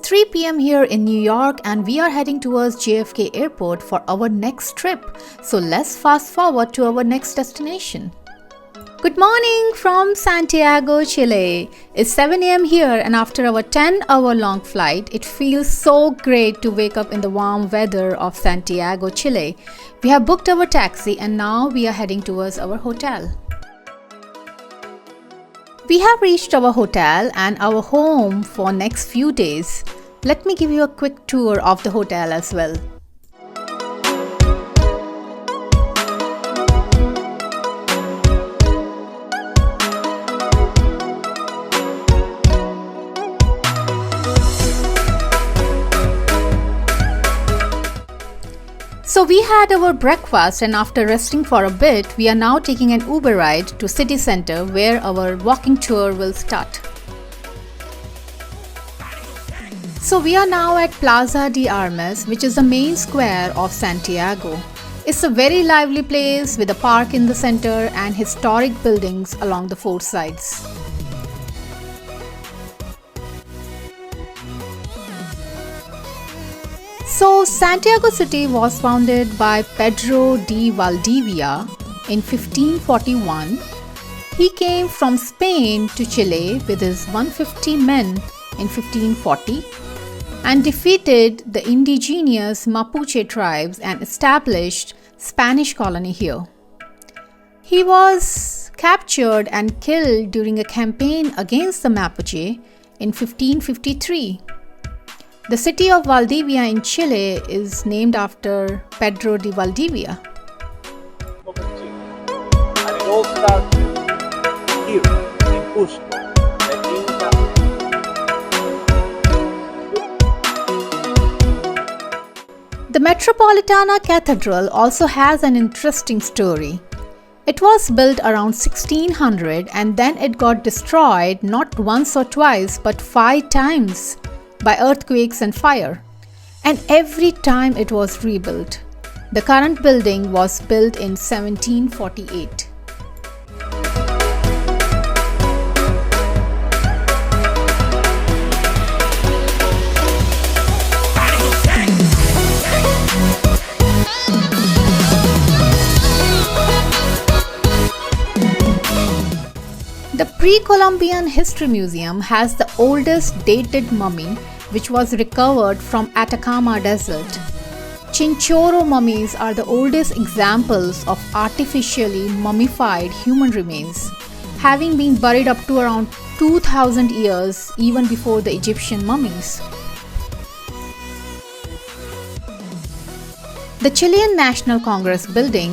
3 p.m. here in New York and we are heading towards JFK Airport for our next trip. So let's fast forward to our next destination. Good morning from Santiago, Chile. It's 7 a.m. here and after our 10-hour long flight, it feels so great to wake up in the warm weather of Santiago, Chile. We have booked our taxi and now we are heading towards our hotel. We have reached our hotel and our home for next few days. Let me give you a quick tour of the hotel as well. So we had our breakfast and after resting for a bit, we are now taking an Uber ride to city center where our walking tour will start. So we are now at Plaza de Armas, which is the main square of Santiago. It's a very lively place with a park in the center and historic buildings along the four sides. So, Santiago city was founded by Pedro de Valdivia in 1541. He came from Spain to Chile with his 150 men in 1540 and defeated the indigenous Mapuche tribes and established Spanish colony here. He was captured and killed during a campaign against the Mapuche in 1553. The city of Valdivia in Chile is named after Pedro de Valdivia. And it all started here in Cusco. The Metropolitana Cathedral also has an interesting story. It was built around 1600 and then it got destroyed not once or twice but 5 times by earthquakes and fire, and every time it was rebuilt. The current building was built in 1748. The Pre-Columbian History Museum has the oldest dated mummy which was recovered from Atacama Desert. Chinchorro mummies are the oldest examples of artificially mummified human remains, having been buried up to around 2000 years even before the Egyptian mummies. The Chilean National Congress building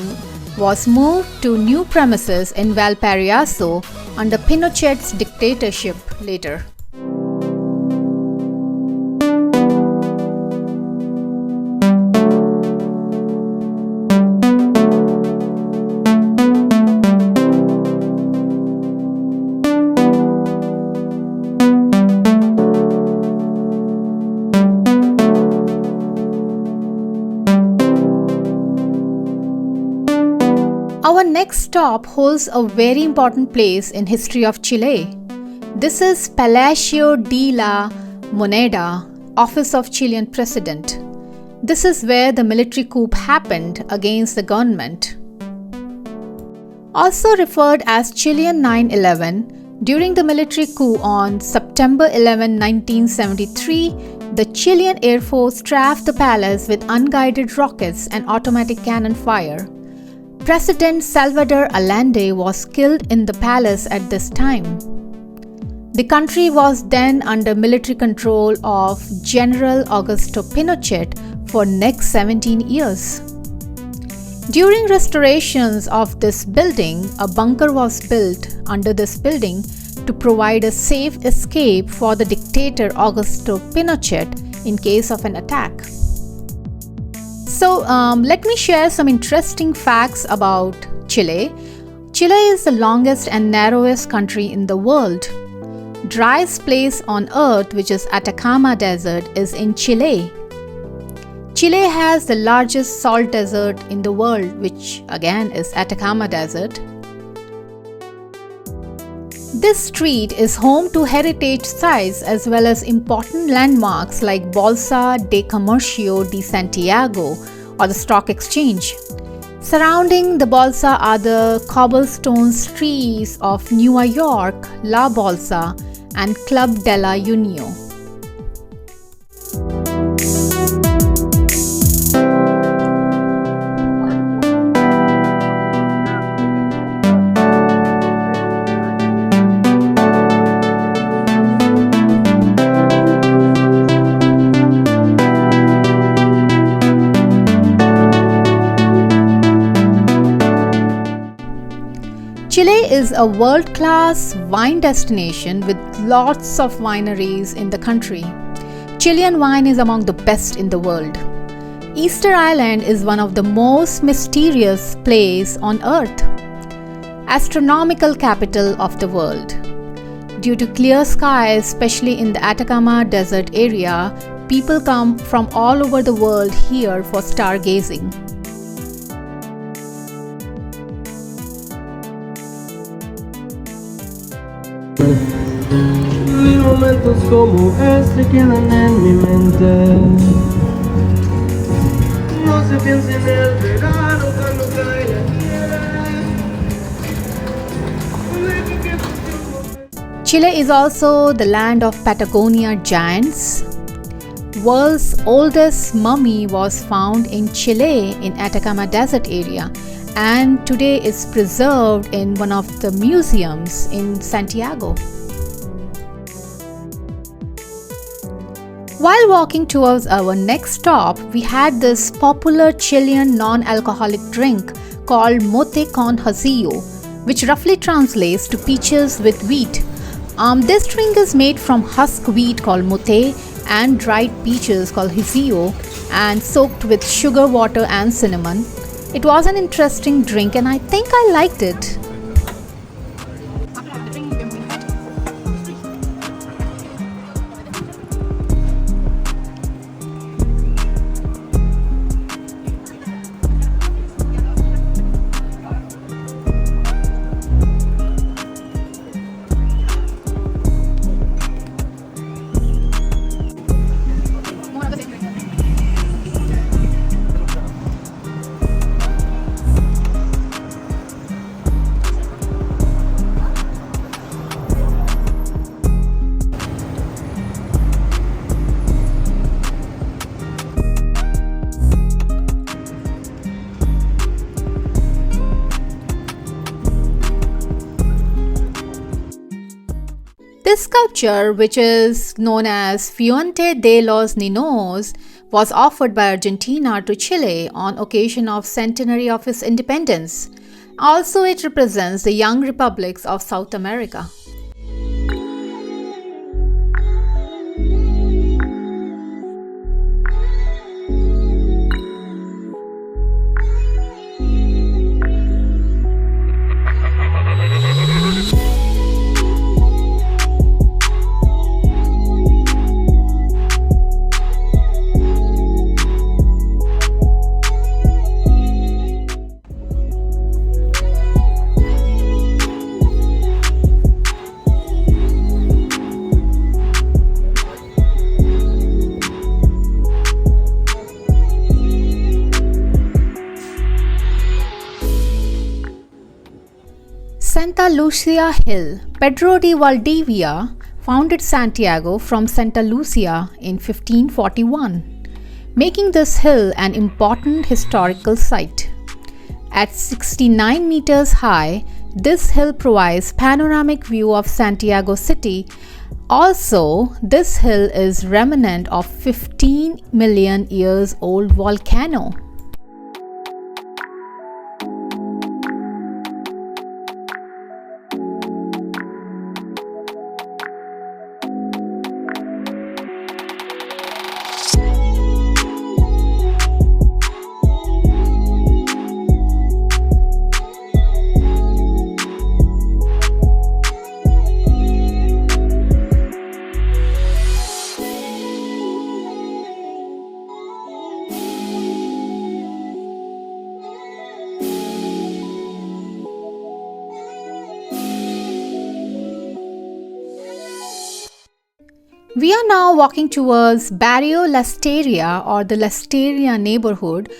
was moved to new premises in Valparaiso under Pinochet's dictatorship later. Our next stop holds a very important place in history of Chile. This is Palacio de La Moneda, office of Chilean president. This is where the military coup happened against the government. Also referred as Chilean 9/11, during the military coup on September 11, 1973, the Chilean Air Force trashed the palace with unguided rockets and automatic cannon fire. President Salvador Allende was killed in the palace at this time. The country was then under military control of General Augusto Pinochet for next 17 years. During restorations of this building, a bunker was built under this building to provide a safe escape for the dictator Augusto Pinochet in case of an attack. So let me share some interesting facts about Chile. Chile is the longest and narrowest country in the world. Driest place on earth, which is Atacama Desert, is in Chile. Chile has the largest salt desert in the world, which again is Atacama Desert. This street is home to heritage sites as well as important landmarks like Bolsa de Comercio de Santiago or the Stock Exchange. Surrounding the Bolsa are the cobblestone streets of New York, La Bolsa, and Club della Union. Chile is a world-class wine destination with lots of wineries in the country. Chilean wine is among the best in the world. Easter Island is one of the most mysterious places on earth. Astronomical capital of the world. Due to clear skies, especially in the Atacama Desert area, people come from all over the world here for stargazing. Momentos como este quedan en mi mente. No se piensa en el verano cuando cae la nieve. Chile is also the land of Patagonia giants. World's oldest mummy was found in Chile in Atacama Desert area and today is preserved in one of the museums in Santiago. While walking towards our next stop, we had this popular Chilean non-alcoholic drink called mote con hacillo, which roughly translates to peaches with wheat. This drink is made from husk wheat called mote and dried peaches called hacillo and soaked with sugar, water and cinnamon. It was an interesting drink and I think I liked it. This sculpture, which is known as Fuente de los Ninos, was offered by Argentina to Chile on occasion of centenary of its independence. Also, it represents the young republics of South America. SantaLucia Hill. Pedro de Valdivia founded Santiago from SantaLucia in 1541, making this hill an important historical site. At 69 meters high, this hill provides panoramic view of Santiago city. Also, this hill is remnant of 15 million years old volcano. We are now walking towards Barrio Lastarria or the Lastarria neighborhood,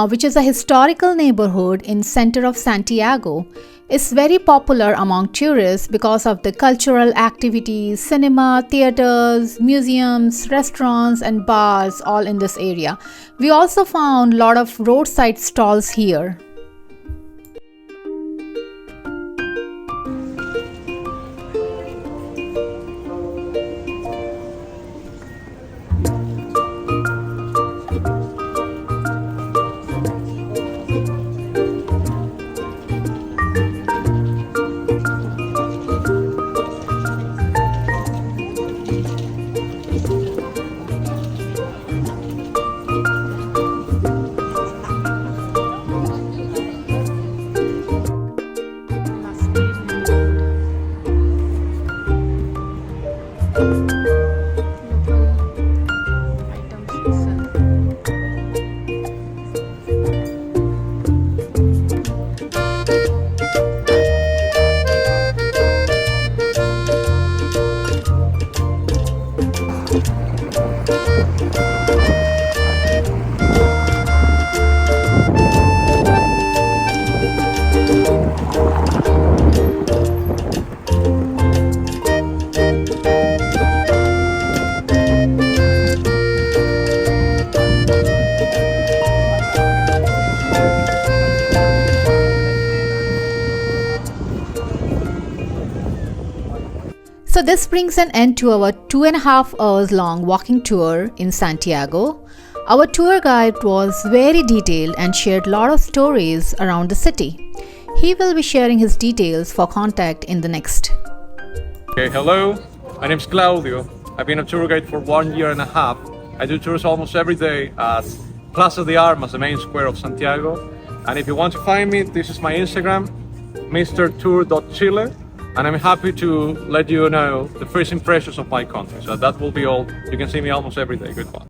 which is a historical neighborhood in center of Santiago. It's very popular among tourists because of the cultural activities, cinema, theaters, museums, restaurants and bars all in this area. We also found a lot of roadside stalls here. So this brings an end to our 2.5 hours long walking tour in Santiago. Our tour guide was very detailed and shared a lot of stories around the city. He will be sharing his details for contact in the next. Okay, hello, my name is Claudio. I've been a tour guide for 1.5 years. I do tours almost every day at Plaza de Armas, the main square of Santiago. And if you want to find me, this is my Instagram, mrtour.chile. And I'm happy to let you know the first impressions of my country. So that will be all. You can see me almost every day. Goodbye.